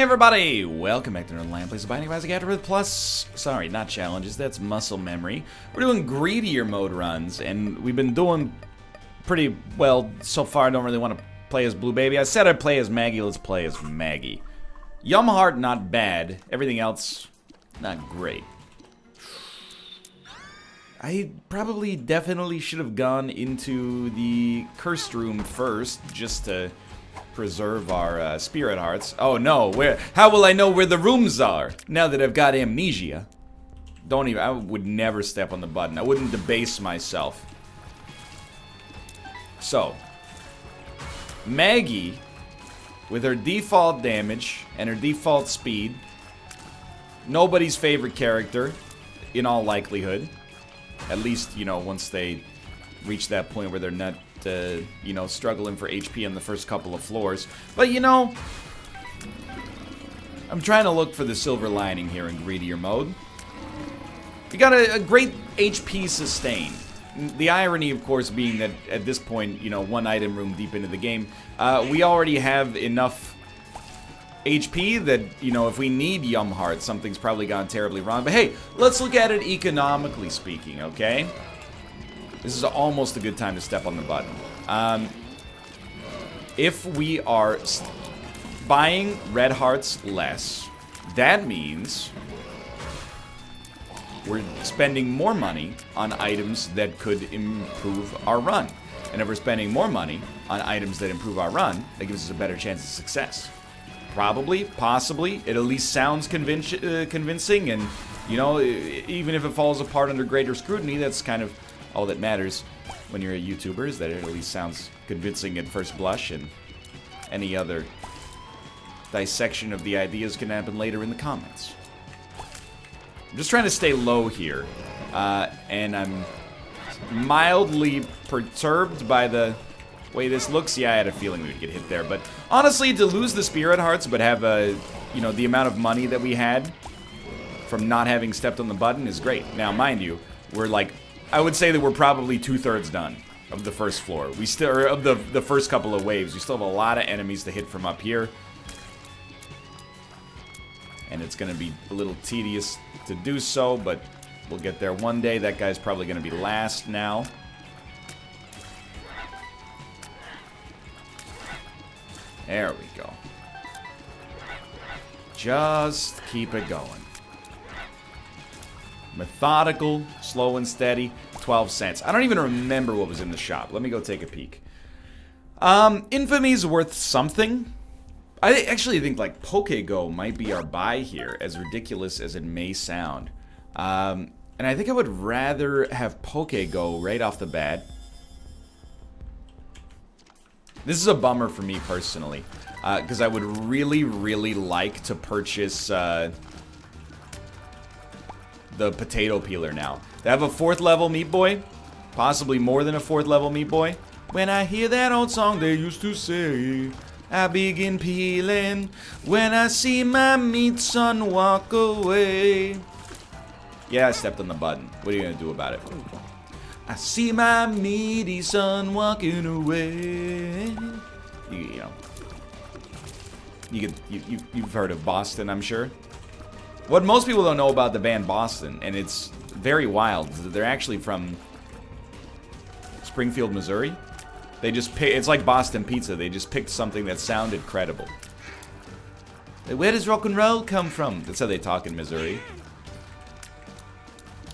Hey everybody! Welcome back to Northernlion. Plays Binding of Isaac AFTERBIRTH Plus. Sorry, not challenges, that's muscle memory. We're doing greedier mode runs, and we've been doing pretty well so far. I don't really want to play as Blue Baby. I said I'd play as Maggie, let's play as Maggie. Yum Heart, not bad. Everything else, not great. I probably definitely should have gone into the cursed room first, just to preserve our spirit hearts. Oh no, how will I know where the rooms are now that I've got amnesia? I would never step on the button. I wouldn't debase myself. So, Maggie, with her default damage and her default speed, nobody's favorite character, in all likelihood. At least, you know, once they reach that point where they're not you know, struggling for HP on the first couple of floors. But, you know, I'm trying to look for the silver lining here in greedier mode. We got a great HP sustain. The irony, of course, being that at this point, you know, one item room deep into the game, we already have enough HP that, you know, if we need Yum Heart, something's probably gone terribly wrong. But hey, let's look at it economically speaking, okay? This is almost a good time to step on the button. If we are buying red hearts less, that means we're spending more money on items that could improve our run. And if we're spending more money on items that improve our run, that gives us a better chance of success. Probably, possibly, it at least sounds convincing, and, you know, even if it falls apart under greater scrutiny, that's kind of all that matters when you're a YouTuber, is that it at least sounds convincing at first blush, and any other dissection of the ideas can happen later in the comments. I'm just trying to stay low here, and I'm mildly perturbed by the way this looks. Yeah, I had a feeling we would get hit there, but honestly, to lose the spirit hearts but have you know, the amount of money that we had from not having stepped on the button is great. Now, mind you, we're like, I would say that we're probably 2/3 done of the first floor. We still, or of the first couple of waves. We still have a lot of enemies to hit from up here. And it's going to be a little tedious to do so, but we'll get there one day. That guy's probably going to be last now. There we go. Just keep it going. Methodical, slow and steady, 12 cents. I don't even remember what was in the shop. Let me go take a peek. Infamy's worth something. I actually think, like, PokeGo might be our buy here, as ridiculous as it may sound. And I think I would rather have PokeGo right off the bat. This is a bummer for me personally, because I would really, really like to purchase the potato peeler now. They have a 4th level Meat Boy, possibly more than a 4th level Meat Boy. When I hear that old song they used to say, I begin peeling when I see my meat son walk away. Yeah, I stepped on the button. What are you gonna do about it? I see my meaty son walking away. You know, you've heard of Boston, I'm sure. What most people don't know about the band Boston, and it's very wild, is that they're actually from Springfield, Missouri. They just pick, it's like Boston pizza. They just picked something that sounded credible. Where does rock and roll come from? That's how they talk in Missouri.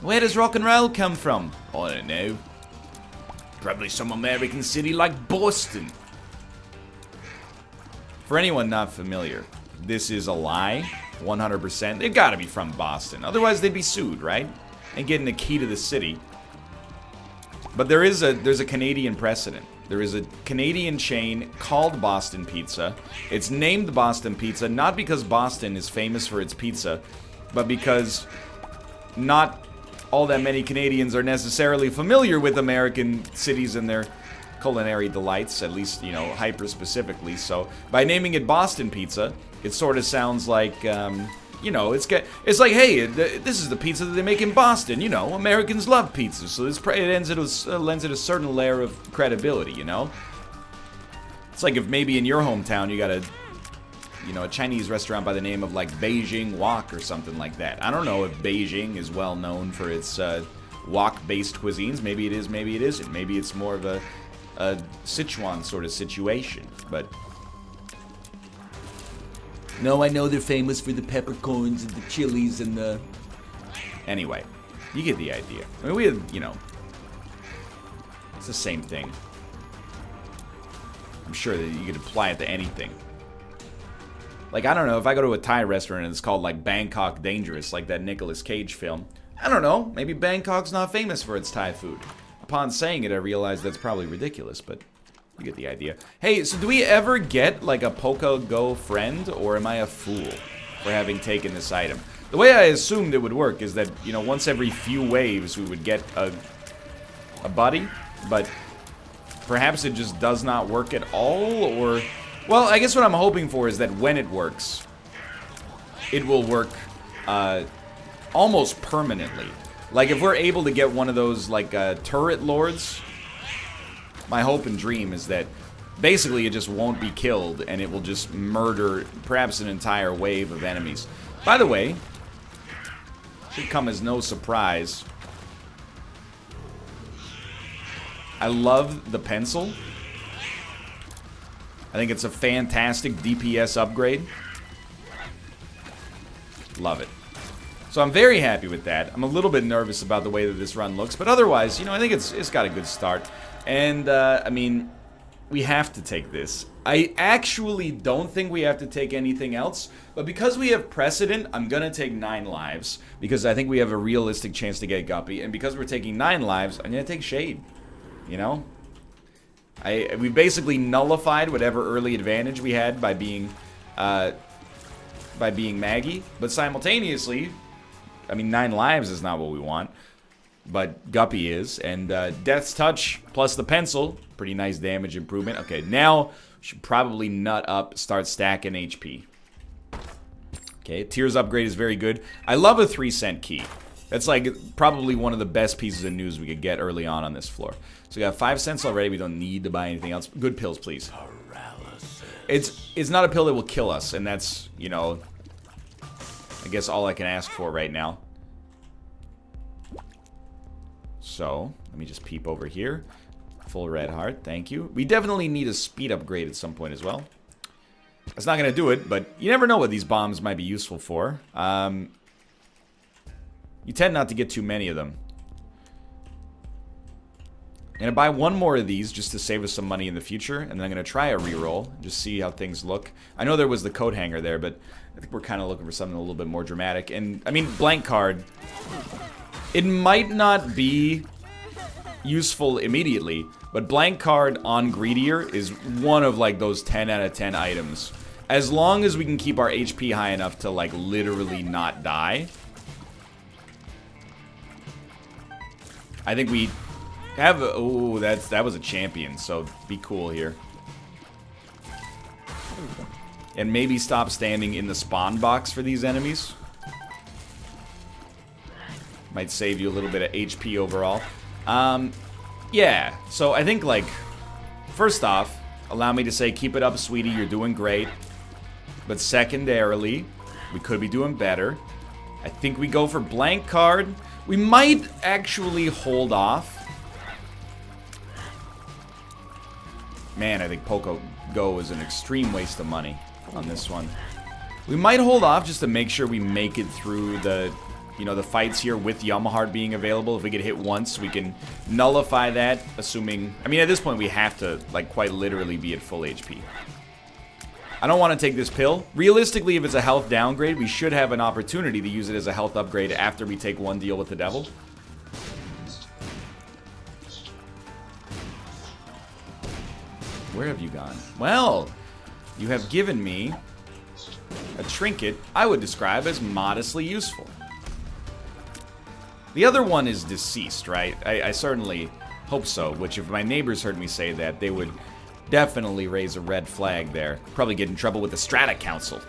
Where does rock and roll come from? I don't know. Probably some American city like Boston. For anyone not familiar, this is a lie. 100%. They've got to be from Boston. Otherwise, they'd be sued, right? And getting the key to the city. But there's a Canadian precedent. There is a Canadian chain called Boston Pizza. It's named Boston Pizza not because Boston is famous for its pizza, but because not all that many Canadians are necessarily familiar with American cities and their culinary delights, at least, you know, hyper-specifically. So, by naming it Boston Pizza, it sort of sounds like, you know, it's like, hey, this is the pizza that they make in Boston, you know, Americans love pizza, so it lends it a certain layer of credibility, you know? It's like if maybe in your hometown you got a you know, a Chinese restaurant by the name of like Beijing Wok or something like that. I don't know if Beijing is well known for its wok-based cuisines. Maybe it is, maybe it isn't. Maybe it's more of a Sichuan sort of situation, but no, I know they're famous for the peppercorns and the chilies and the... Anyway, you get the idea. I mean, we have, you know, it's the same thing. I'm sure that you could apply it to anything. Like, I don't know, if I go to a Thai restaurant and it's called, like, Bangkok Dangerous, like that Nicolas Cage film, I don't know, maybe Bangkok's not famous for its Thai food. Upon saying it, I realized that's probably ridiculous, but you get the idea. Hey, so do we ever get, like, a Poco Go friend, or am I a fool for having taken this item? The way I assumed it would work is that, you know, once every few waves we would get a buddy, but perhaps it just does not work at all, or... Well, I guess what I'm hoping for is that when it works, it will work almost permanently. Like, if we're able to get one of those, like, turret lords, my hope and dream is that basically it just won't be killed, and it will just murder perhaps an entire wave of enemies. By the way, should come as no surprise, I love the pencil. I think it's a fantastic DPS upgrade. Love it. So I'm very happy with that. I'm a little bit nervous about the way that this run looks, but otherwise, you know, I think it's got a good start. And, I mean, we have to take this. I actually don't think we have to take anything else, but because we have precedent, I'm gonna take 9 lives, because I think we have a realistic chance to get Guppy, and because we're taking 9 lives, I'm gonna take Shade. You know? We basically nullified whatever early advantage we had by being Maggie, but simultaneously, I mean, 9 lives is not what we want, but Guppy is, and Death's Touch plus the pencil, pretty nice damage improvement. Okay, now we should probably nut up, start stacking HP. Okay, Tears upgrade is very good. I love a 3-cent key. That's like probably one of the best pieces of news we could get early on this floor. So we got 5 cents already. We don't need to buy anything else. Good pills, please. It's not a pill that will kill us, and that's, you know, I guess all I can ask for right now. So, let me just peep over here. Full red heart, thank you. We definitely need a speed upgrade at some point as well. That's not going to do it, but you never know what these bombs might be useful for. You tend not to get too many of them. I'm going to buy one more of these just to save us some money in the future, and then I'm going to try a reroll, just see how things look. I know there was the coat hanger there, but I think we're kind of looking for something a little bit more dramatic. And, I mean, blank card, it might not be useful immediately, but blank card on greedier is one of, like, those 10 out of 10 items. As long as we can keep our HP high enough to, like, literally not die, I think we have a... Oh, that was a champion, so be cool here. And maybe stop standing in the spawn box for these enemies. Might save you a little bit of HP overall. Yeah, so I think, like, first off, allow me to say, keep it up, sweetie, you're doing great. But secondarily, we could be doing better. I think we go for blank card. We might actually hold off. Man, I think Poco Go is an extreme waste of money on this one. We might hold off just to make sure we make it through the, you know, the fights here with Yamahart being available. If we get hit once, we can nullify that, assuming... I mean, at this point, we have to, like, quite literally be at full HP. I don't want to take this pill. Realistically, if it's a health downgrade, we should have an opportunity to use it as a health upgrade after we take one deal with the devil. Where have you gone? Well, you have given me a trinket I would describe as modestly useful. The other one is deceased, right? I certainly hope so, which if my neighbors heard me say that, they would definitely raise a red flag there. Probably get in trouble with the Strata Council.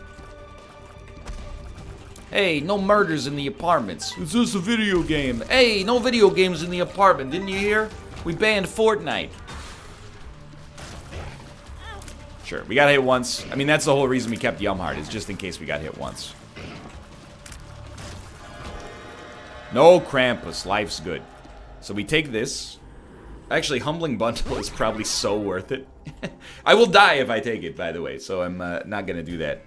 Hey, no murders in the apartments. Is this a video game? Hey, no video games in the apartment. Didn't you hear? We banned Fortnite. Sure, we got hit once. I mean, that's the whole reason we kept Yumhard, is just in case we got hit once. No Krampus, life's good. So we take this. Actually, Humbling Bundle is probably so worth it. I will die if I take it, by the way, so I'm not going to do that.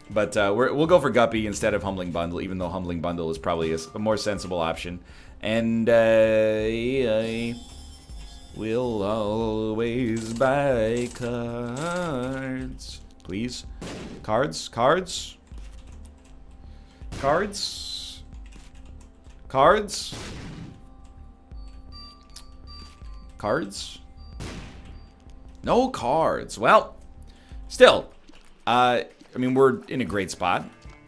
But we'll go for Guppy instead of Humbling Bundle, even though Humbling Bundle is probably a more sensible option. And I will always buy cards. Please. Cards? Cards? Cards? Cards? Cards? No cards. Well, still, I mean, we're in a great spot.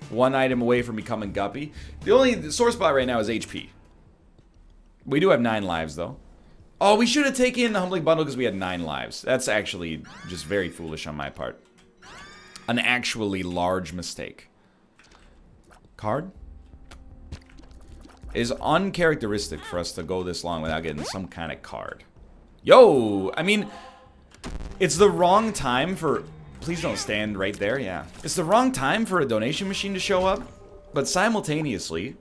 One item away from becoming Guppy. The only sore spot right now is HP. We do have 9 lives, though. Oh, we should have taken the Humbling Bundle because we had 9 lives. That's actually just very foolish on my part. An actually large mistake. Card? It is uncharacteristic for us to go this long without getting some kind of card. Yo! I mean, it's the wrong time for... Please don't stand right there, yeah. It's the wrong time for a donation machine to show up, but simultaneously...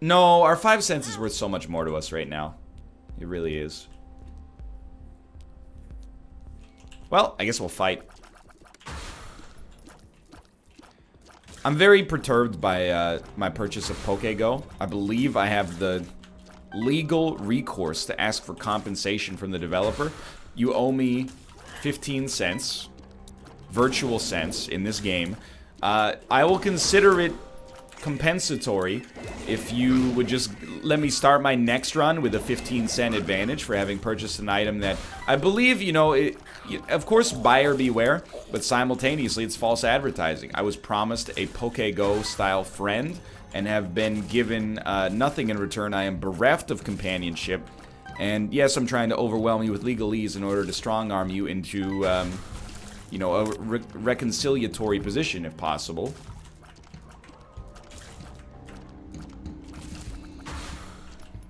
No, our 5 cents is worth so much more to us right now. It really is. Well, I guess we'll fight. I'm very perturbed by my purchase of PokeGo. I believe I have the legal recourse to ask for compensation from the developer. You owe me 15 cents, virtual cents, in this game. I will consider it compensatory if you would just let me start my next run with a 15-cent advantage for having purchased an item that I believe, you know, of course, buyer beware, but simultaneously it's false advertising. I was promised a PokeGo style friend and have been given nothing in return. I am bereft of companionship, and yes, I'm trying to overwhelm you with legalese in order to strong-arm you into, you know, a reconciliatory position if possible.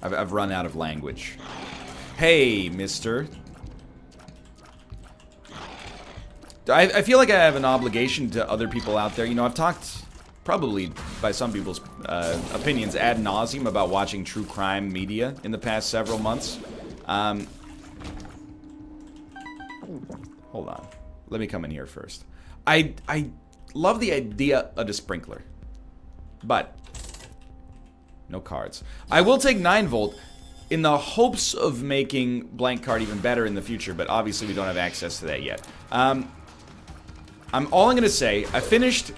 I've run out of language. Hey, mister. I feel like I have an obligation to other people out there. You know, I've talked, probably by some people's opinions, ad nauseum about watching true crime media in the past several months. Hold on. Let me come in here first. I love the idea of the sprinkler. But... no cards. I will take 9-volt in the hopes of making blank card even better in the future, but obviously we don't have access to that yet. All I'm gonna say, I finished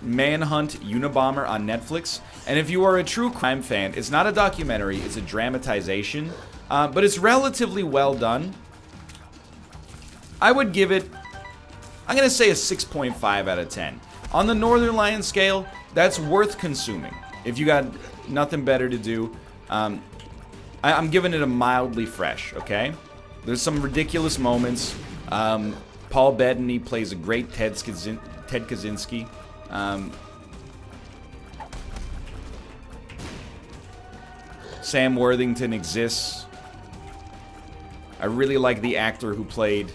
Manhunt Unabomber on Netflix, and if you are a true crime fan, it's not a documentary, it's a dramatization, but it's relatively well done. I would give it, I'm gonna say a 6.5 out of 10. On the Northernlion scale, that's worth consuming. If you got nothing better to do, I'm giving it a mildly fresh, okay? There's some ridiculous moments. Paul Bettany plays a great Ted Kaczynski. Sam Worthington exists. I really like the actor who played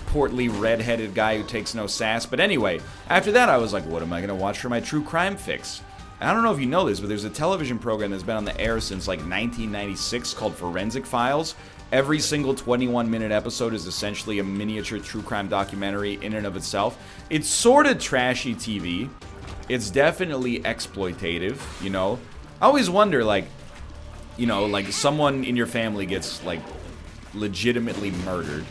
portly, red-headed guy who takes no sass. But anyway, after that I was like, what am I going to watch for my true crime fix? I don't know if you know this, but there's a television program that's been on the air since like 1996 called Forensic Files. Every single 21-minute episode is essentially a miniature true crime documentary in and of itself. It's sort of trashy TV. It's definitely exploitative, you know. I always wonder, like, you know, like someone in your family gets like legitimately murdered,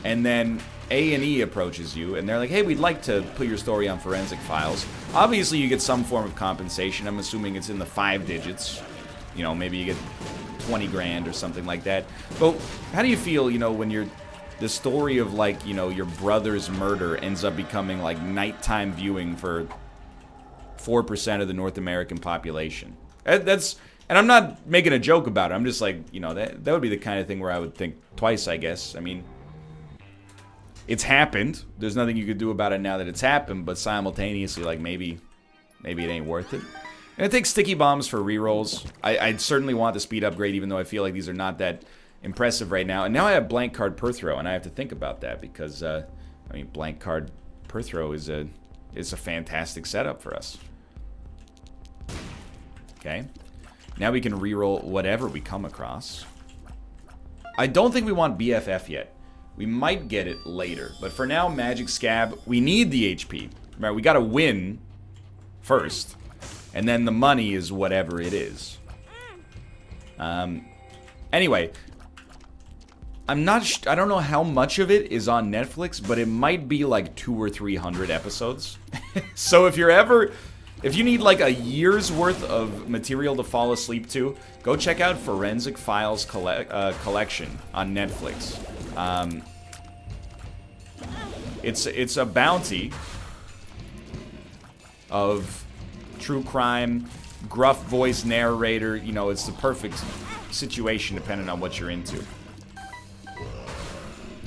and then A&E approaches you, and they're like, hey, we'd like to put your story on Forensic Files. Obviously, you get some form of compensation. I'm assuming it's in the 5 digits. You know, maybe you get 20 grand or something like that. But how do you feel, you know, when the story of, like, you know, your brother's murder ends up becoming, like, nighttime viewing for 4% of the North American population? That's, and I'm not making a joke about it. I'm just like, you know, that would be the kind of thing where I would think twice, I guess. I mean... it's happened. There's nothing you could do about it now that it's happened, but simultaneously, like, maybe it ain't worth it. And I take sticky bombs for rerolls. I'd certainly want the speed upgrade, even though I feel like these are not that impressive right now. And now I have blank card per throw, and I have to think about that because, I mean, blank card per throw is a fantastic setup for us. Okay. Now we can reroll whatever we come across. I don't think we want BFF yet. We might get it later. But for now, Magic Scab, we need the HP. Right, we gotta win first. And then the money is whatever it is. Anyway, I don't know how much of it is on Netflix, but it might be like 200 or 300 episodes. So if you need like a year's worth of material to fall asleep to, go check out Forensic Files Collection on Netflix. It's a bounty of true crime, gruff voice narrator. You know, it's the perfect situation depending on what you're into.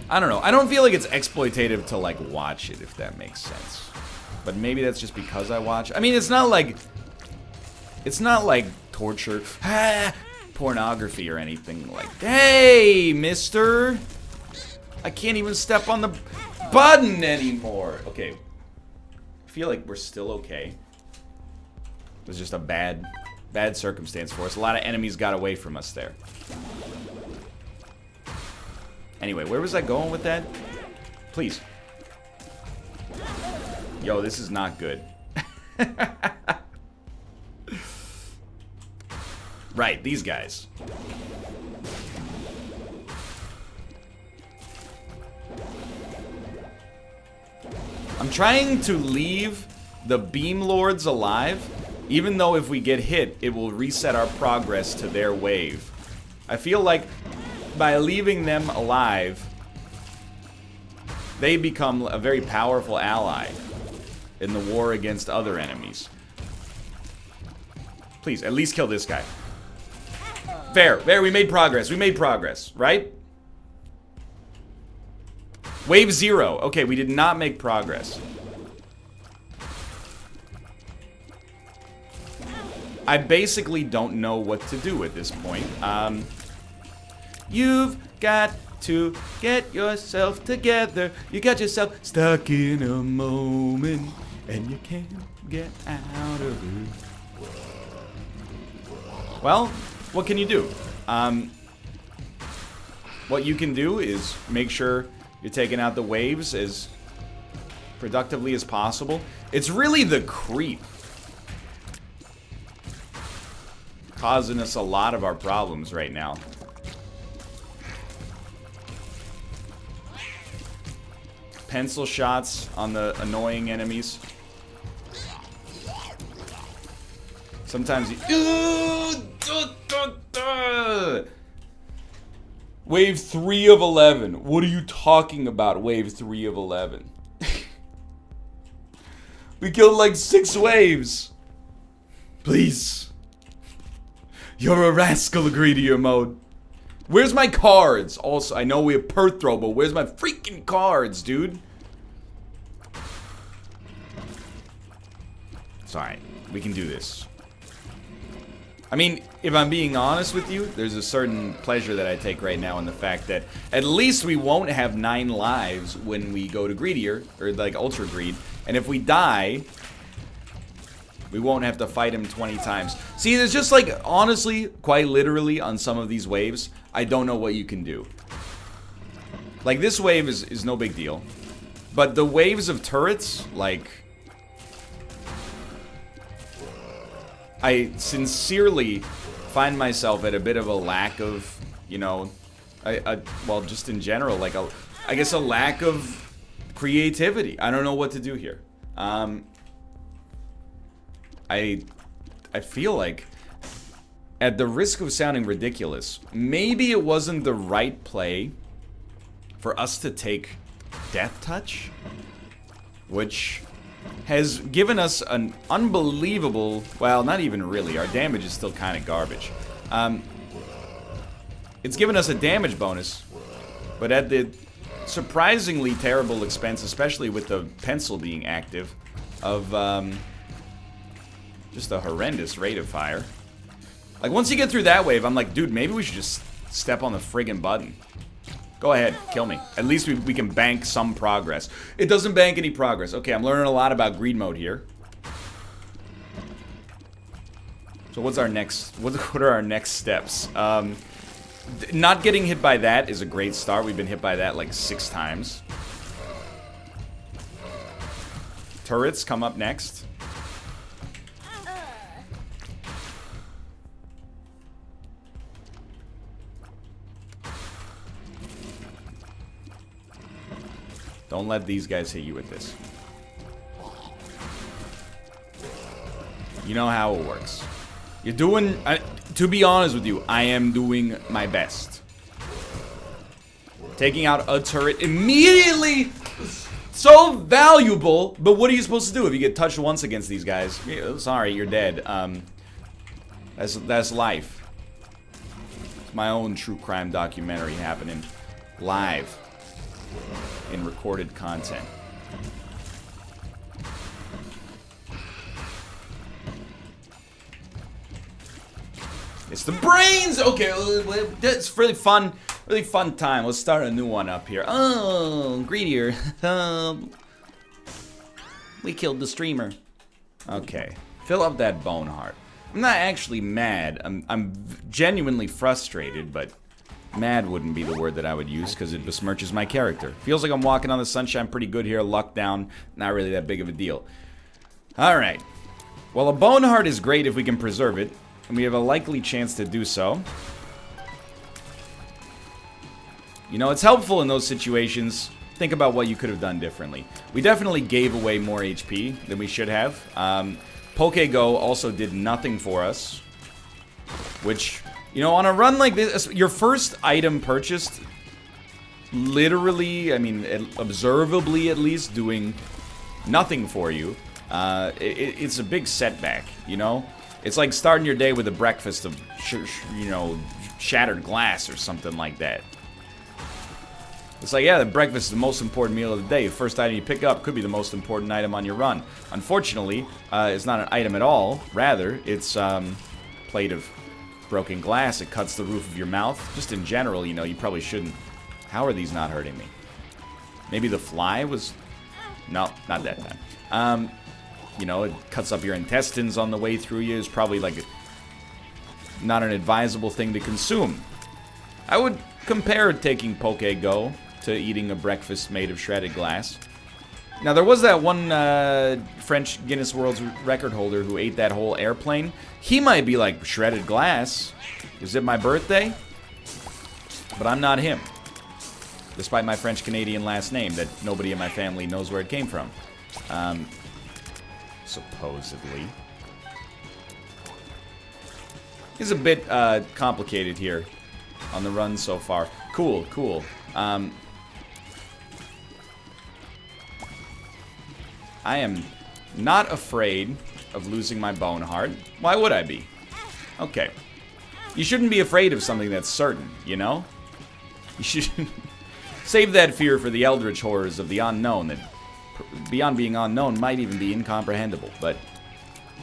I don't know. I don't feel like it's exploitative to like watch it, if that makes sense. But maybe that's just because I watch. I mean, it's not like torture, pornography or anything like that. Hey, mister. I can't even step on the button anymore. Okay. I feel like we're still okay. It was just a bad circumstance for us. A lot of enemies got away from us there. Anyway, where was I going with that? Please. Yo, this is not good. Right, these guys. I'm trying to leave the Beam Lords alive, even though if we get hit, it will reset our progress to their wave. I feel like by leaving them alive, they become a very powerful ally in the war against other enemies. Please, at least kill this guy. Fair, we made progress, right? Wave 0. Okay, we did not make progress. I basically don't know what to do at this point. You've got to get yourself together. You got yourself stuck in a moment, and you can't get out of it. Well, what can you do? What you can do is make sure you're taking out the waves as productively as possible. It's really the creep causing us a lot of our problems right now. Pencil shots on the annoying enemies. Sometimes you... Wave 3 of 11. What are you talking about, wave 3 of 11? We killed like 6 waves. Please. You're a rascal, greedier mode. Where's my cards? Also, I know we have per throw, but where's my freaking cards, dude? It's alright. We can do this. I mean, if I'm being honest with you, there's a certain pleasure that I take right now in the fact that at least we won't have 9 lives when we go to greedier, or like ultra greed. And if we die, we won't have to fight him 20 times. See, there's just like, honestly, quite literally on some of these waves, I don't know what you can do. Like, this wave is no big deal. But the waves of turrets, like... I sincerely find myself at a bit of a lack of, you know... well, just in general, like, I guess a lack of creativity. I don't know what to do here. I feel like, at the risk of sounding ridiculous, maybe it wasn't the right play for us to take Death Touch, which has given us an unbelievable, well, not even really, our damage is still kind of garbage. It's given us a damage bonus, but at the surprisingly terrible expense, especially with the pencil being active, of just a horrendous rate of fire. Like, once you get through that wave, I'm like, dude, maybe we should just step on the friggin' button. Go ahead, kill me. At least we can bank some progress. It doesn't bank any progress. Okay, I'm learning a lot about greed mode here. So what's our next, what are our next steps? Not getting hit by that is a great start. We've been hit by that like 6 times. Turrets come up next. Don't let these guys hit you with this. You know how it works. You're doing... to be honest with you, I am doing my best. Taking out a turret immediately... So valuable, but what are you supposed to do if you get touched once against these guys? Sorry, you're dead. That's life. It's my own true crime documentary happening live in recorded content. It's the brains! Okay, it's really fun time. Let's start a new one up here. Oh, greedier. We killed the streamer. Okay, fill up that bone heart. I'm not actually mad. I'm genuinely frustrated, but mad wouldn't be the word that I would use because it besmirches my character. Feels like I'm walking on the sunshine pretty good here. Luck down, not really that big of a deal. All right. Well, a bone heart is great if we can preserve it, and we have a likely chance to do so. You know, it's helpful in those situations. Think about what you could have done differently. We definitely gave away more HP than we should have. PokeGo also did nothing for us, which, you know, on a run like this, your first item purchased, literally, I mean, observably at least, doing nothing for you. It's a big setback, you know? It's like starting your day with a breakfast of, you know, shattered glass or something like that. It's like, yeah, the breakfast is the most important meal of the day. The first item you pick up could be the most important item on your run. Unfortunately, it's not an item at all. Rather, it's plate of broken glass. It cuts the roof of your mouth. Just in general, you know, you probably shouldn't. How are these not hurting me? Maybe the fly was... No, not that time. You know, it cuts up your intestines on the way through you. It's probably like not an advisable thing to consume. I would compare taking PokeGo to eating a breakfast made of shredded glass. Now, there was that one French Guinness World Record holder who ate that whole airplane. He might be like, shredded glass? Is it my birthday? But I'm not him. Despite my French-Canadian last name that nobody in my family knows where it came from. Supposedly. It's a bit complicated here on the run so far. Cool, cool. I am not afraid of losing my bone heart. Why would I be? Okay. You shouldn't be afraid of something that's certain, you know? You should save that fear for the eldritch horrors of the unknown that, beyond being unknown, might even be incomprehensible. But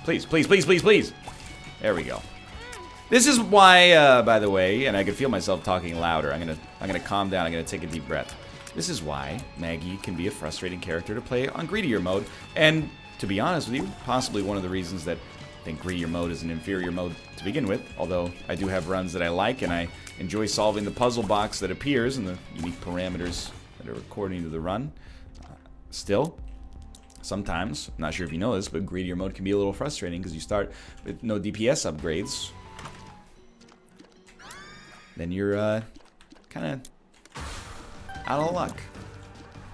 please, please, please, please, please. There we go. This is why, by the way, and I can feel myself talking louder. I'm gonna calm down. I'm gonna take a deep breath. This is why Maggie can be a frustrating character to play on greedier mode. And to be honest with you, possibly one of the reasons that I think greedier mode is an inferior mode to begin with. Although I do have runs that I like, and I enjoy solving the puzzle box that appears and the unique parameters that are according to the run. Still, sometimes, I'm not sure if you know this, but greedier mode can be a little frustrating because you start with no DPS upgrades. Then you're kind of out of luck.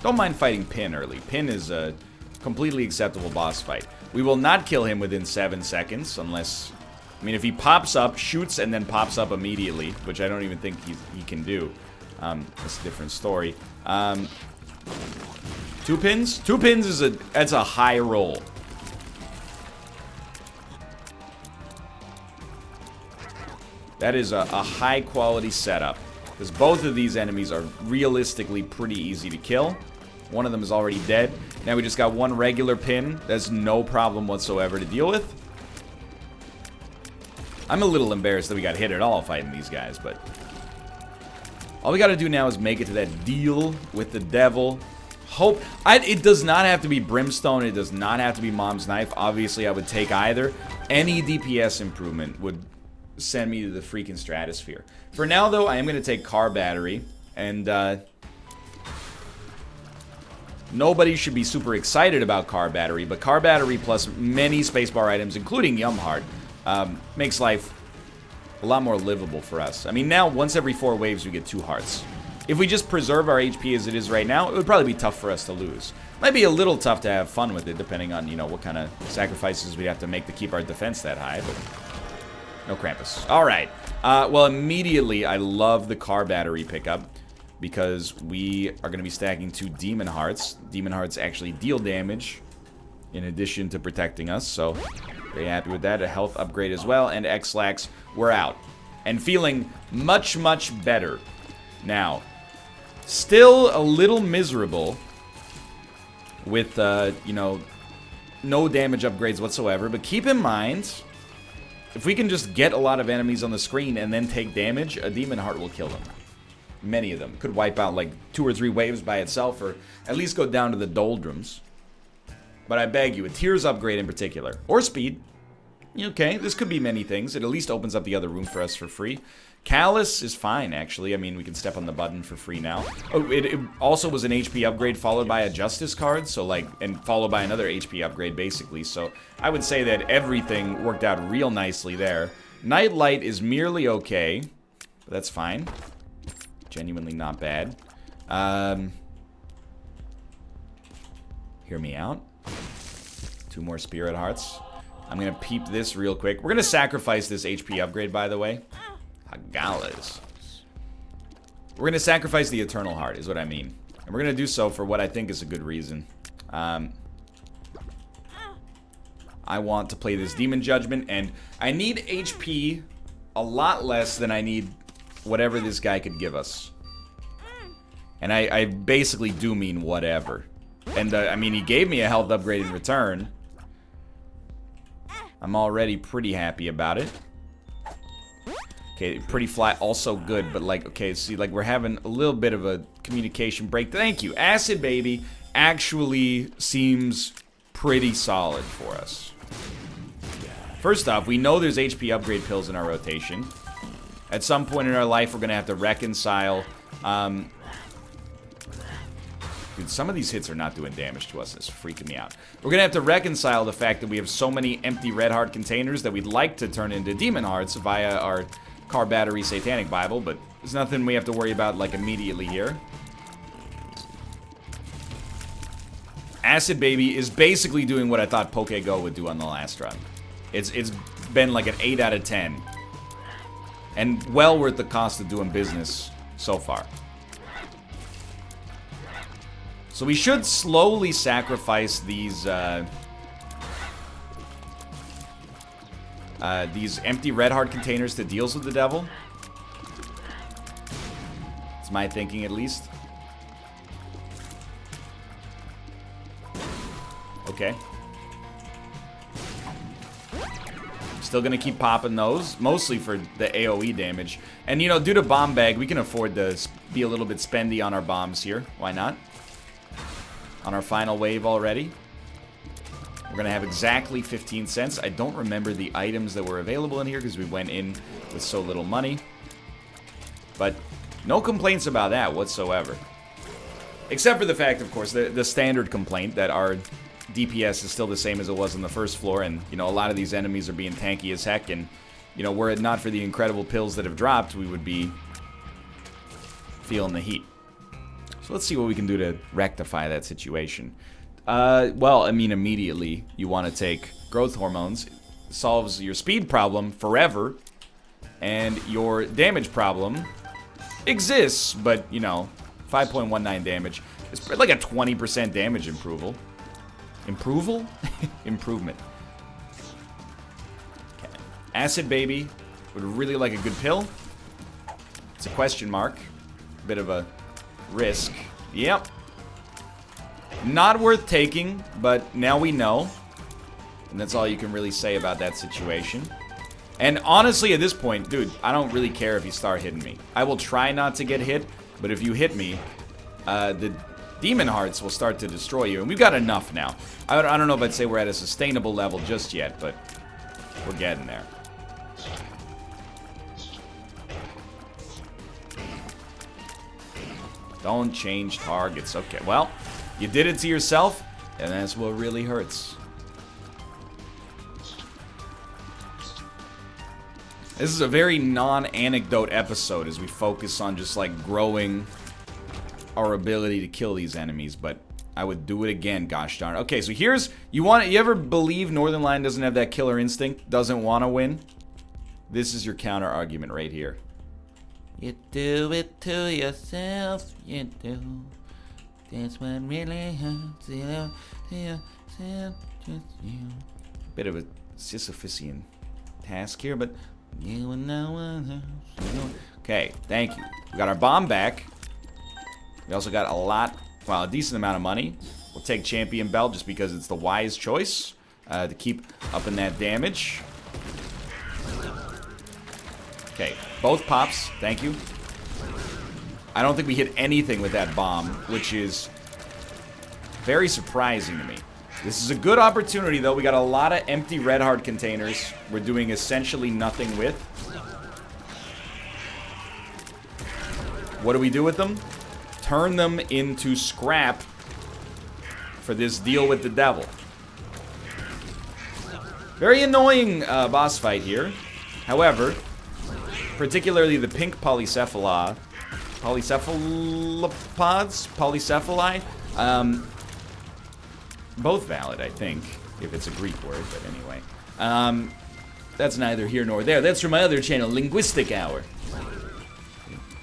Don't mind fighting Pin early. Pin is a completely acceptable boss fight. We will not kill him within 7 seconds unless... I mean, if he pops up, shoots, and then pops up immediately, which I don't even think he can do. That's a different story. 2 pins? 2 pins is that's a high roll. That is a high quality setup. Because both of these enemies are realistically pretty easy to kill. One of them is already dead. Now we just got one regular pin. That's no problem whatsoever to deal with. I'm a little embarrassed that we got hit at all fighting these guys, but All we gotta do now is make it to that deal with the devil. Hope. It does not have to be Brimstone. It does not have to be Mom's Knife. Obviously, I would take either. Any DPS improvement would send me to the freaking stratosphere. For now, though, I am going to take Car Battery. And, nobody should be super excited about Car Battery. But Car Battery plus many spacebar items, including Yum Heart, makes life a lot more livable for us. I mean, now, once every 4 waves, we get 2 hearts. If we just preserve our HP as it is right now, it would probably be tough for us to lose. Might be a little tough to have fun with it, depending on, you know, what kind of sacrifices we have to make to keep our defense that high, but no Krampus. All right. Well, immediately, I love the Car Battery pickup because we are going to be stacking 2 Demon Hearts. Demon Hearts actually deal damage in addition to protecting us, so very happy with that. A health upgrade as well, and X-Lax, we're out. And feeling much, much better now. Still a little miserable with, you know, no damage upgrades whatsoever. But keep in mind, if we can just get a lot of enemies on the screen and then take damage, a Demon Heart will kill them. Many of them. Could wipe out like 2 or 3 waves by itself, or at least go down to the doldrums. But I beg you, a Tears upgrade in particular. Or speed. Okay, this could be many things. It at least opens up the other room for us for free. Callus is fine, actually. I mean, we can step on the button for free now. Oh, it also was an HP upgrade followed by a Justice card, so like, and followed by another HP upgrade, basically. So I would say that everything worked out real nicely there. Nightlight is merely okay, but that's fine. Genuinely not bad. Hear me out. 2 more Spirit Hearts. I'm gonna peep this real quick. We're gonna sacrifice this HP upgrade, by the way. Hagalas. We're gonna sacrifice the Eternal Heart, is what I mean. And we're gonna do so for what I think is a good reason. I want to play this Demon Judgment, and I need HP a lot less than I need whatever this guy could give us. And I basically do mean whatever. And, I mean, he gave me a health upgrade in return. I'm already pretty happy about it. Okay, pretty flat, also good, but like, okay, see, like, we're having a little bit of a communication break. Thank you. Acid Baby actually seems pretty solid for us. First off, we know there's HP upgrade pills in our rotation. At some point in our life, we're going to have to reconcile. Dude, some of these hits are not doing damage to us. It's freaking me out. We're going to have to reconcile the fact that we have so many empty red heart containers that we'd like to turn into demon hearts via our Car Battery Satanic Bible, but there's nothing we have to worry about, like, immediately here. Acid Baby is basically doing what I thought PokeGo would do on the last run. It's been like an 8 out of 10. And well worth the cost of doing business so far. So we should slowly sacrifice these empty red heart containers to deals with the devil. It's my thinking, at least. Okay. Still gonna keep popping those, mostly for the AoE damage. And, you know, due to Bomb Bag, we can afford to be a little bit spendy on our bombs here. Why not? On our final wave already. We're gonna have exactly 15 cents. I don't remember the items that were available in here because we went in with so little money. But no complaints about that whatsoever. Except for the fact, of course, the standard complaint that our DPS is still the same as it was on the first floor, and, you know, a lot of these enemies are being tanky as heck, and, you know, were it not for the incredible pills that have dropped, we would be feeling the heat. So let's see what we can do to rectify that situation. Well, I mean, immediately, you want to take growth hormones. It solves your speed problem forever, and your damage problem exists, but, you know, 5.19 damage. It's like a 20% damage improval. Improvement. Okay. Acid Baby would really like a good pill. It's a question mark. Bit of a risk. Yep. Not worth taking, but now we know. And that's all you can really say about that situation. And honestly, at this point, dude, I don't really care if you start hitting me. I will try not to get hit, but if you hit me, the demon hearts will start to destroy you. And we've got enough now. I don't know if I'd say we're at a sustainable level just yet, but we're getting there. Don't change targets. Okay, well, you did it to yourself, and that's what really hurts. This is a very non-anecdote episode as we focus on just like growing our ability to kill these enemies, but I would do it again, gosh darn. Okay, so here's, you ever believe Northernlion doesn't have that killer instinct, doesn't want to win? This is your counter argument right here. You do it to yourself, you do. That's what really hurts you. Bit of a Sisyphusian task here, but you know what. Okay, thank you. We got our bomb back. We also got a decent amount of money. We'll take champion belt just because it's the wise choice to keep upping that damage. Okay, both pops. Thank you. I don't think we hit anything with that bomb, which is very surprising to me. This is a good opportunity, though. We got a lot of empty red heart containers we're doing essentially nothing with. What do we do with them? Turn them into scrap for this deal with the devil. Very annoying boss fight here. However, particularly the pink polycephalopods, both valid, I think, if it's a Greek word, but anyway. That's neither here nor there. That's from my other channel, Linguistic Hour.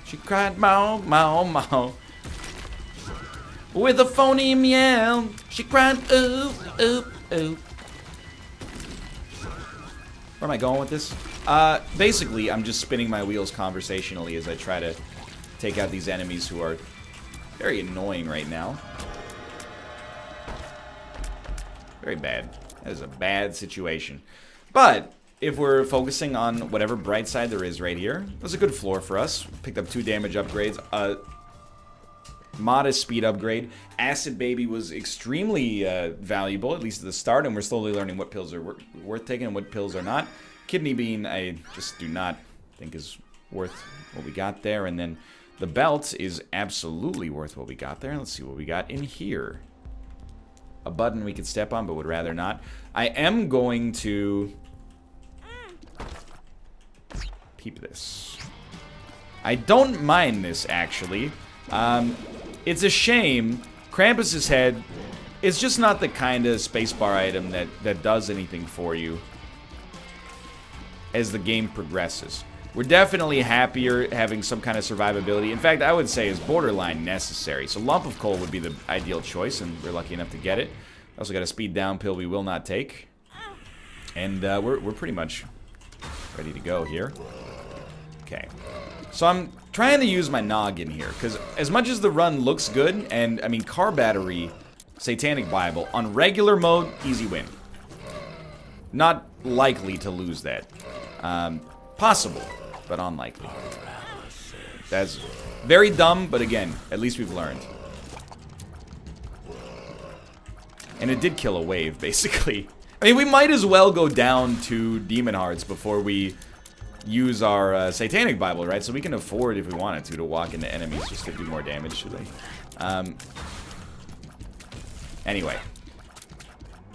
She cried, "Mow, mow, mow." With a phony meow, she cried, "Ooh, ooh, ooh." Where am I going with this? Basically, I'm just spinning my wheels conversationally as I try to take out these enemies who are very annoying right now. Very bad. That is a bad situation. But if we're focusing on whatever bright side there is right here, it was a good floor for us. Picked up 2 damage upgrades. Modest speed upgrade. Acid Baby was extremely valuable, at least at the start, and we're slowly learning what pills are worth taking and what pills are not. Kidney Bean, I just do not think is worth what we got there. And then the belt is absolutely worth what we got there. Let's see what we got in here. A button we could step on, but would rather not. I am going to keep this. I don't mind this, actually. It's a shame. Krampus's head is just not the kind of spacebar item that does anything for you as the game progresses. We're definitely happier having some kind of survivability. In fact, I would say is borderline necessary. So Lump of Coal would be the ideal choice, and we're lucky enough to get it. Also got a speed down pill we will not take. And we're pretty much ready to go here. Okay. So I'm trying to use my noggin here, because as much as the run looks good, and I mean car battery, Satanic Bible, on regular mode, easy win. Not likely to lose that. Possible, but unlikely. That's very dumb, but again, at least we've learned. And it did kill a wave, basically. I mean, we might as well go down to Demon Hearts before we use our Satanic Bible, right? So we can afford, if we wanted to walk into enemies just to do more damage to them. Anyway.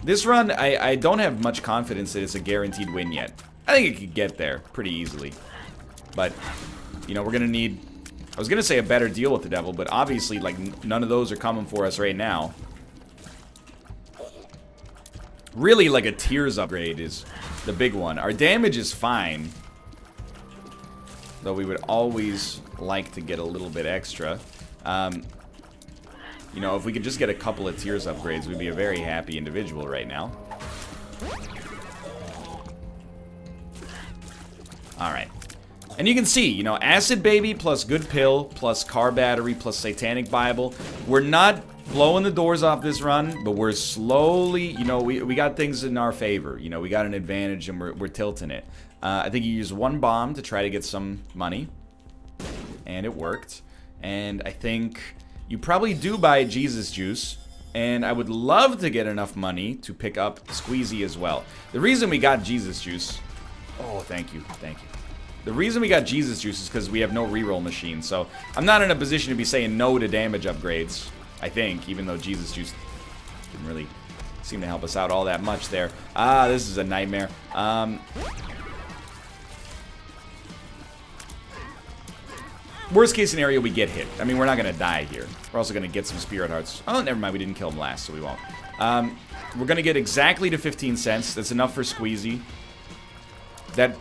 This run, I don't have much confidence that it's a guaranteed win yet. I think it could get there pretty easily. But, you know, we're going to need... I was going to say a better deal with the devil, but obviously, like, none of those are coming for us right now. Really, like, a Tears upgrade is the big one. Our damage is fine. Though we would always like to get a little bit extra. You know, if we could just get a couple of Tears upgrades, we'd be a very happy individual right now. Alright. And you can see, you know, Acid Baby plus Good Pill plus Car Battery plus Satanic Bible. We're not blowing the doors off this run, but we're slowly, you know, we got things in our favor. You know, we got an advantage and we're tilting it. I think you used one bomb to try to get some money, and it worked. And I think you probably do buy Jesus Juice, and I would love to get enough money to pick up Squeezy as well. The reason we got Jesus Juice... Oh, thank you, thank you. The reason we got Jesus Juice is because we have no reroll machine, so I'm not in a position to be saying no to damage upgrades, I think, even though Jesus Juice didn't really seem to help us out all that much there. Ah, this is a nightmare. Worst case scenario, we get hit. I mean, we're not going to die here. We're also going to get some Spirit Hearts. Oh, never mind, we didn't kill him last, so we won't. We're going to get exactly to 15 cents. That's enough for Squeezy. That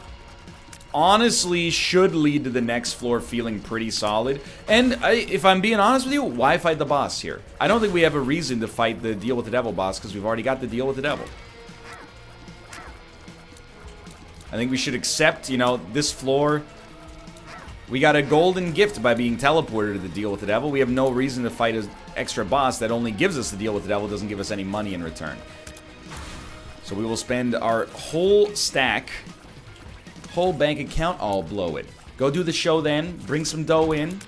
honestly should lead to the next floor feeling pretty solid. And if I'm being honest with you, why fight the boss here? I don't think we have a reason to fight the Deal with the Devil boss because we've already got the Deal with the Devil. I think we should accept, you know, this floor. We got a golden gift by being teleported to the Deal with the Devil. We have no reason to fight an extra boss that only gives us the Deal with the Devil, doesn't give us any money in return. So we will spend our whole stack... whole bank account, I'll blow it. Go do the show then, bring some dough in.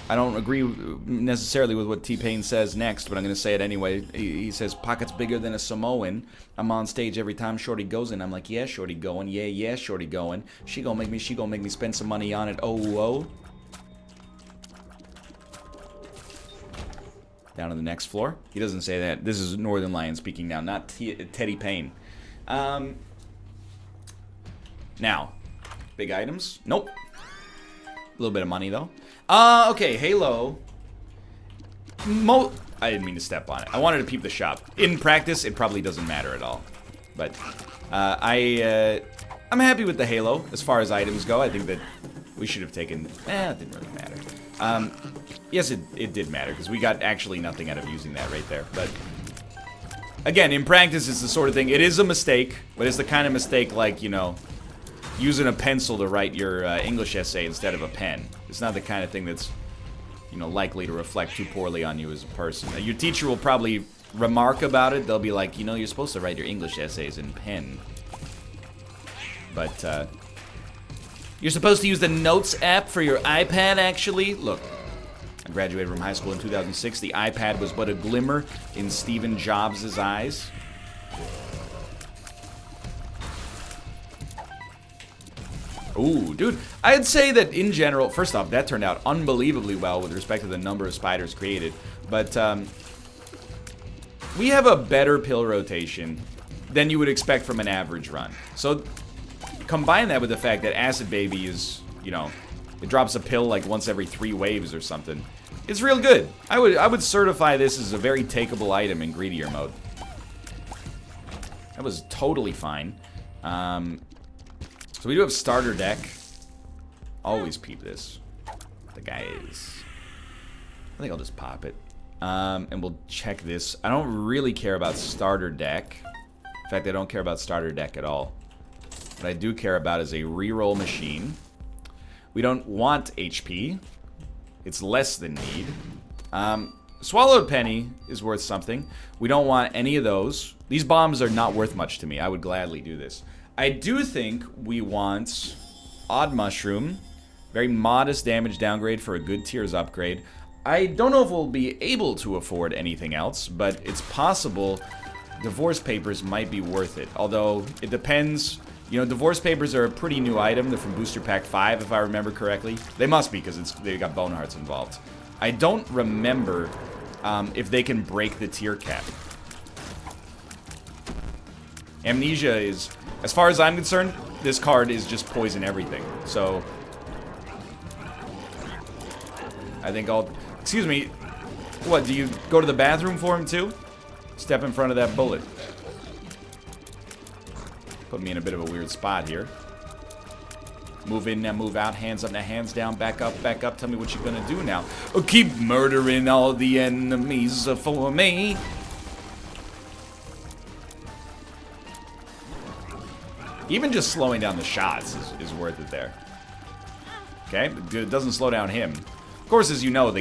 I don't agree necessarily with what T-Pain says next, but I'm going to say it anyway. He says, pockets bigger than a Samoan. I'm on stage every time Shorty goes in. I'm like, yeah, Shorty going. Yeah, yeah, Shorty going. She gonna make me spend some money on it. Oh. Down to the next floor. He doesn't say that. This is Northernlion speaking now, not Teddy Payne. Now, big items. Nope. A little bit of money, though. Okay, Halo. I didn't mean to step on it. I wanted to peep the shop. In practice, it probably doesn't matter at all. But, I'm happy with the Halo as far as items go. I think that we should have taken... it didn't really matter. Yes, it did matter, because we got actually nothing out of using that right there. But, again, in practice, it's the sort of thing... It is a mistake, but it's the kind of mistake like, you know... using a pencil to write your English essay instead of a pen. It's not the kind of thing that's, you know, likely to reflect too poorly on you as a person. Your teacher will probably remark about it. They'll be like, you know, you're supposed to write your English essays in pen. But, you're supposed to use the Notes app for your iPad, actually. Look, I graduated from high school in 2006. The iPad was but a glimmer in Stephen Jobs' eyes. Ooh, dude, I'd say that in general, first off, that turned out unbelievably well with respect to the number of spiders created, but we have a better pill rotation than you would expect from an average run. So combine that with the fact that Acid Baby is, you know, it drops a pill like once every 3 waves or something. It's real good. I would certify this as a very takeable item in greedier mode. That was totally fine. So we do have starter deck. Always peep this. The guys. I think I'll just pop it. And we'll check this. I don't really care about starter deck. In fact, I don't care about starter deck at all. What I do care about is a reroll machine. We don't want HP. It's less than need. Swallowed Penny is worth something. We don't want any of those. These bombs are not worth much to me. I would gladly do this. I do think we want Odd Mushroom. Very modest damage downgrade for a good tiers upgrade. I don't know if we'll be able to afford anything else, but it's possible Divorce Papers might be worth it. Although, it depends. You know, Divorce Papers are a pretty new item. They're from Booster Pack 5, if I remember correctly. They must be, because they got Bone Hearts involved. I don't remember if they can break the tier cap. Amnesia is... As far as I'm concerned, this card is just poison everything. So, I think I'll... Excuse me. What, do you go to the bathroom for him too? Step in front of that bullet. Put me in a bit of a weird spot here. Move in, now move out. Hands up, now hands down. Back up, back up. Tell me what you're gonna do now. Oh, keep murdering all the enemies for me. Even just slowing down the shots is worth it there. Okay, it doesn't slow down him. Of course, as you know,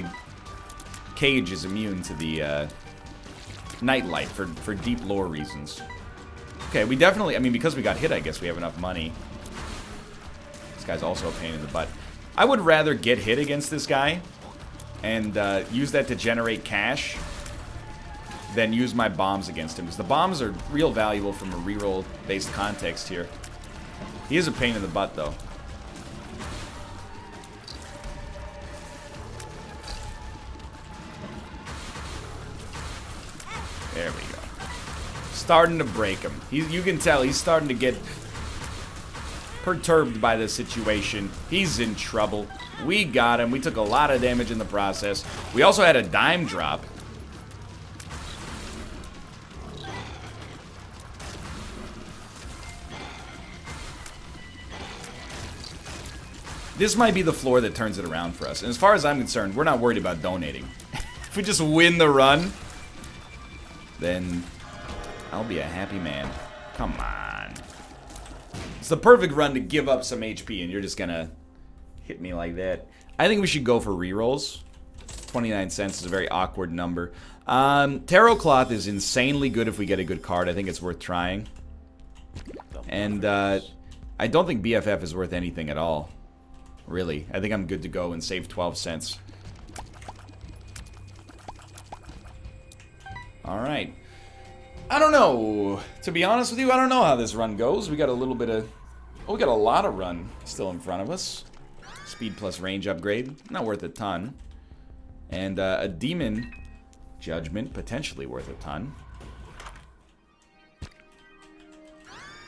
Cage is immune to the Nightlight for deep lore reasons. Okay, we definitely, I mean, because we got hit, I guess we have enough money. This guy's also a pain in the butt. I would rather get hit against this guy and use that to generate cash than use my bombs against him, because the bombs are real valuable from a reroll-based context here. He is a pain in the butt, though. There we go. Starting to break him. You can tell he's starting to get perturbed by the situation. He's in trouble. We got him. We took a lot of damage in the process. We also had a dime drop. This might be the floor that turns it around for us. And as far as I'm concerned, we're not worried about donating. If we just win the run, then I'll be a happy man. Come on. It's the perfect run to give up some HP, and you're just gonna hit me like that. I think we should go for rerolls. 29 cents is a very awkward number. Tarot Cloth is insanely good if we get a good card. I think it's worth trying. And I don't think BFF is worth anything at all. Really. I think I'm good to go and save 12 cents. Alright. I don't know. To be honest with you, I don't know how this run goes. We got a little bit of... Oh, we got a lot of run still in front of us. Speed plus range upgrade. Not worth a ton. And a Demon Judgment. Potentially worth a ton.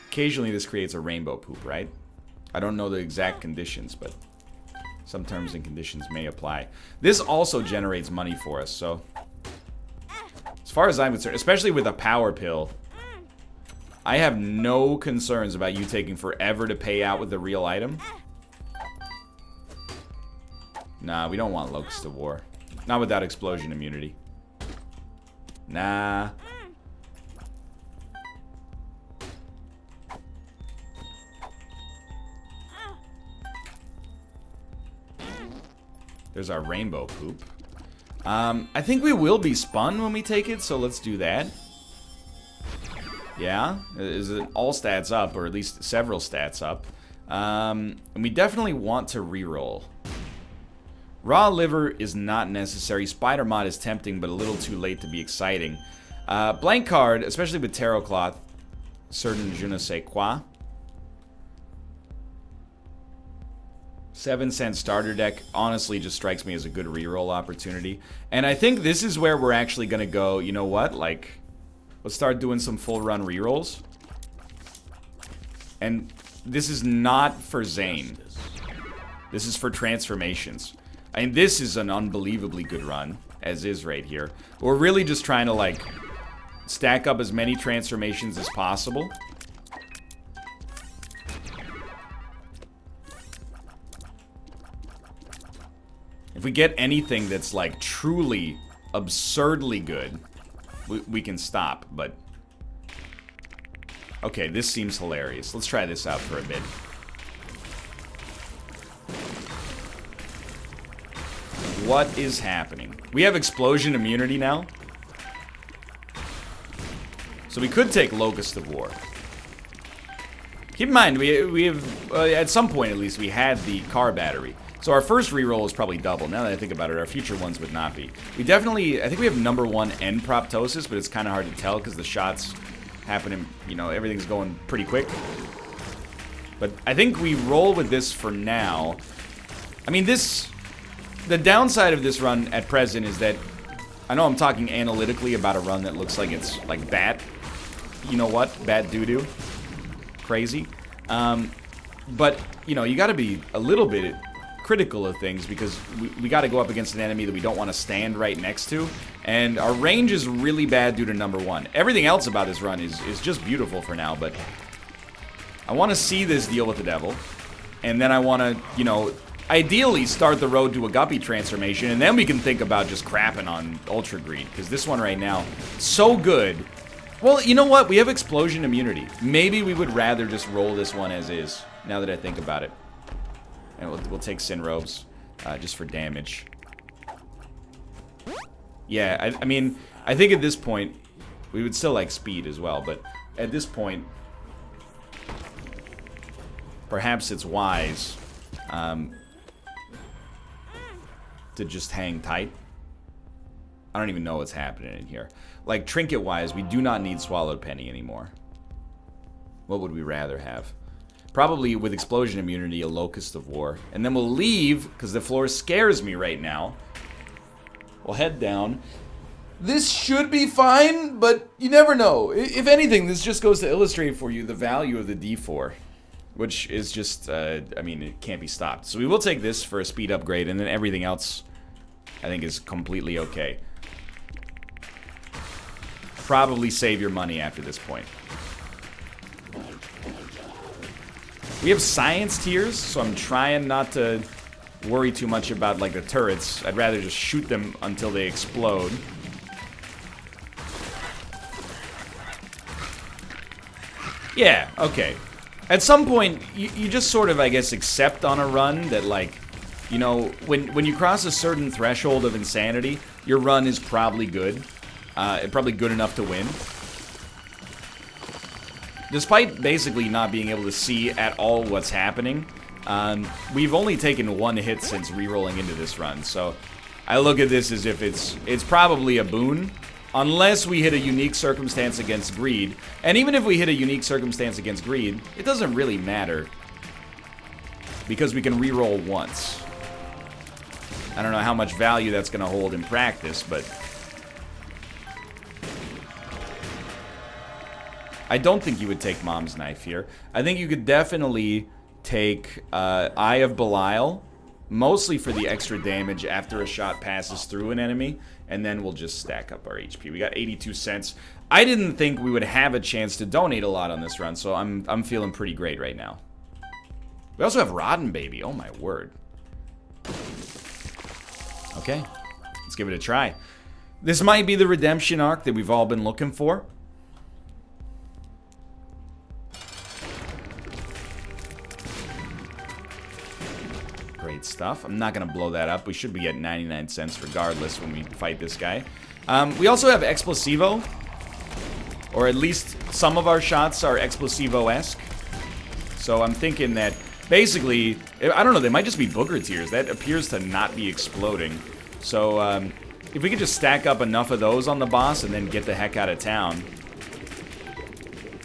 Occasionally this creates a rainbow poop, right? I don't know the exact conditions, but some terms and conditions may apply. This also generates money for us, so... As far as I'm concerned, especially with a power pill, I have no concerns about you taking forever to pay out with the real item. Nah, we don't want Locust of War. Not without explosion immunity. Nah. There's our rainbow poop. I think we will be spun when we take it, so let's do that. Yeah, is it all stats up, or at least several stats up. And we definitely want to reroll. Raw liver is not necessary. Spider mod is tempting, but a little too late to be exciting. Blank card, especially with Tarot Cloth, certain je ne sais quoi. 7-cent starter deck honestly just strikes me as a good reroll opportunity. And I think this is where we're actually going to go, you know what, like, let's start doing some full run rerolls. And this is not for Zane. This is for transformations. I mean, this is an unbelievably good run, as is right here. We're really just trying to, like, stack up as many transformations as possible. If we get anything that's, like, truly absurdly good, we can stop, but... Okay, this seems hilarious. Let's try this out for a bit. What is happening? We have explosion immunity now. So we could take Locust of War. Keep in mind, we have, at some point at least, we had the car battery. So our first reroll is probably double. Now that I think about it, our future ones would not be. We definitely, I think we have number 1 and Proptosis, but it's kind of hard to tell because the shots happen in, you know, everything's going pretty quick. But I think we roll with this for now. I mean, the downside of this run at present is that, I know I'm talking analytically about a run that looks like it's like bat, you know what, bat doo-doo, crazy. But, you know, you gotta be a little bit critical of things because we got to go up against an enemy that we don't want to stand right next to, and our range is really bad due to number 1. Everything else about this run is just beautiful for now, but I want to see this deal with the devil, and then I want to, you know, ideally start the road to a Guppy transformation, and then we can think about just crapping on Ultra Greed, because this one right now, so good. Well, you know what? We have explosion immunity. Maybe we would rather just roll this one as is, now that I think about it. And we'll take Sin Robes, just for damage. Yeah, I mean, I think at this point, we would still like speed as well, but at this point, perhaps it's wise to just hang tight. I don't even know what's happening in here. Like, trinket-wise, we do not need Swallowed Penny anymore. What would we rather have? Probably with Explosion Immunity, a Locust of War. And then we'll leave, because the floor scares me right now. We'll head down. This should be fine, but you never know. If anything, this just goes to illustrate for you the value of the D4. Which is just, I mean, it can't be stopped. So we will take this for a speed upgrade, and then everything else, I think, is completely okay. Probably save your money after this point. We have science tiers, so I'm trying not to worry too much about, like, the turrets. I'd rather just shoot them until they explode. Yeah, okay. At some point, you just sort of, I guess, accept on a run that, like, you know, when you cross a certain threshold of insanity, your run is probably good. Probably good enough to win. Despite basically not being able to see at all what's happening, we've only taken one hit since re-rolling into this run, so I look at this as if it's probably a boon, unless we hit a unique circumstance against greed. And even if we hit a unique circumstance against greed, it doesn't really matter, because we can re-roll once. I don't know how much value that's going to hold in practice, but I don't think you would take Mom's Knife here. I think you could definitely take Eye of Belial, mostly for the extra damage after a shot passes through an enemy, and then we'll just stack up our HP. We got 82 cents. I didn't think we would have a chance to donate a lot on this run, so I'm feeling pretty great right now. We also have Rotten Baby. Oh my word. Okay, let's give it a try. This might be the redemption arc that we've all been looking for. Great stuff. I'm not going to blow that up. We should be at 99 cents regardless when we fight this guy. We also have Explosivo. Or at least some of our shots are Explosivo-esque. So I'm thinking that basically, I don't know, they might just be booger tiers. That appears to not be exploding. So if we could just stack up enough of those on the boss and then get the heck out of town,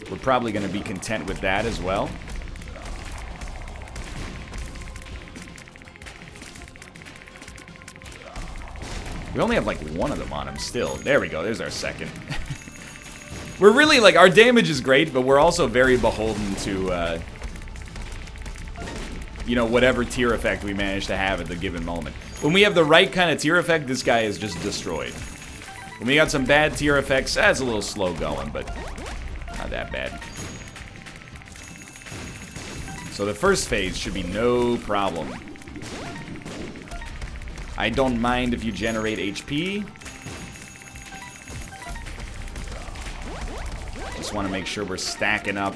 we're probably going to be content with that as well. We only have like one of them on him still. There we go, there's our second. We're really like, our damage is great, but we're also very beholden to, you know, whatever tier effect we manage to have at the given moment. When we have the right kind of tier effect, this guy is just destroyed. When we got some bad tier effects, that's a little slow going, but not that bad. So the first phase should be no problem. I don't mind if you generate HP. Just want to make sure we're stacking up.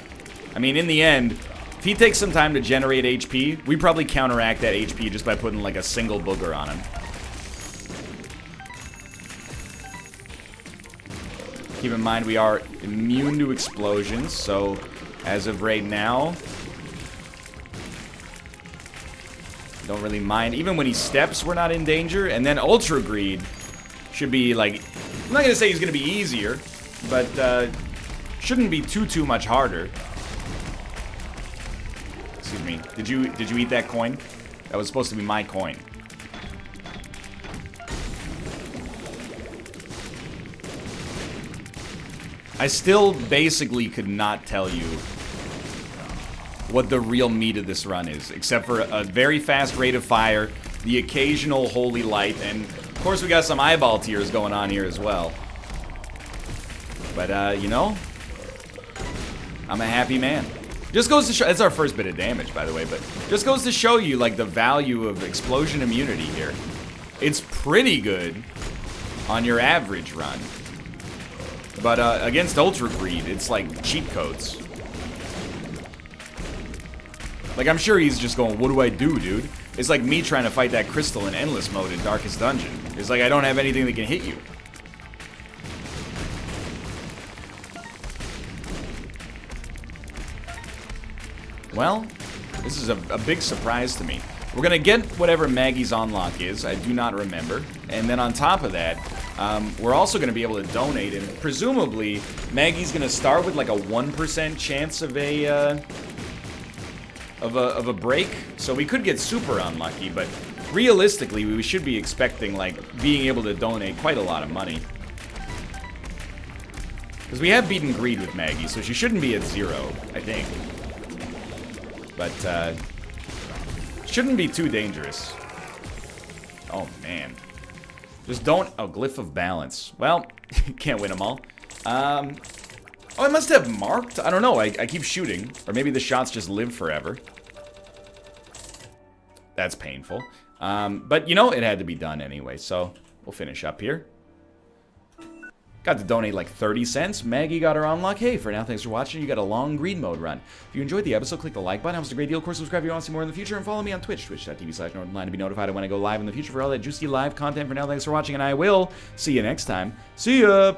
I mean, in the end, if he takes some time to generate HP, we probably counteract that HP just by putting like a single booger on him. Keep in mind we are immune to explosions, so as of right now, don't really mind. Even when he steps, we're not in danger. And then Ultra Greed should be like, I'm not gonna say he's gonna be easier, but shouldn't be too much harder. Excuse me. Did you eat that coin? That was supposed to be my coin. I still basically could not tell you what the real meat of this run is, except for a very fast rate of fire, the occasional holy light, and of course we got some eyeball tears going on here as well. But you know, I'm a happy man. Just goes to show, it's our first bit of damage, by the way, but just goes to show you like the value of explosion immunity here. It's pretty good on your average run, but against Ultra Greed, it's like cheat codes. Like, I'm sure he's just going, what do I do, dude? It's like me trying to fight that crystal in endless mode in Darkest Dungeon. It's like I don't have anything that can hit you. Well, this is a big surprise to me. We're going to get whatever Maggie's unlock is. I do not remember. And then on top of that, we're also going to be able to donate. And presumably, Maggie's going to start with like a 1% chance of a break. So we could get super unlucky, but realistically, we should be expecting like being able to donate quite a lot of money. Because we have beaten greed with Maggie, so she shouldn't be at 0, I think. But, shouldn't be too dangerous. Oh, man. Just don't... Oh, Glyph of Balance. Well, can't win them all. Oh, I must have marked? I don't know. I keep shooting. Or maybe the shots just live forever. That's painful. But, you know, it had to be done anyway, so we'll finish up here. Got to donate like 30 cents. Maggie got her unlock. Hey, for now, thanks for watching. You got a long greed mode run. If you enjoyed the episode, click the like button. It was a great deal. Of course, subscribe if you want to see more in the future. And follow me on Twitch, twitch.tv/Northernlion to be notified when I go live in the future for all that juicy live content. For now, thanks for watching, and I will see you next time. See ya!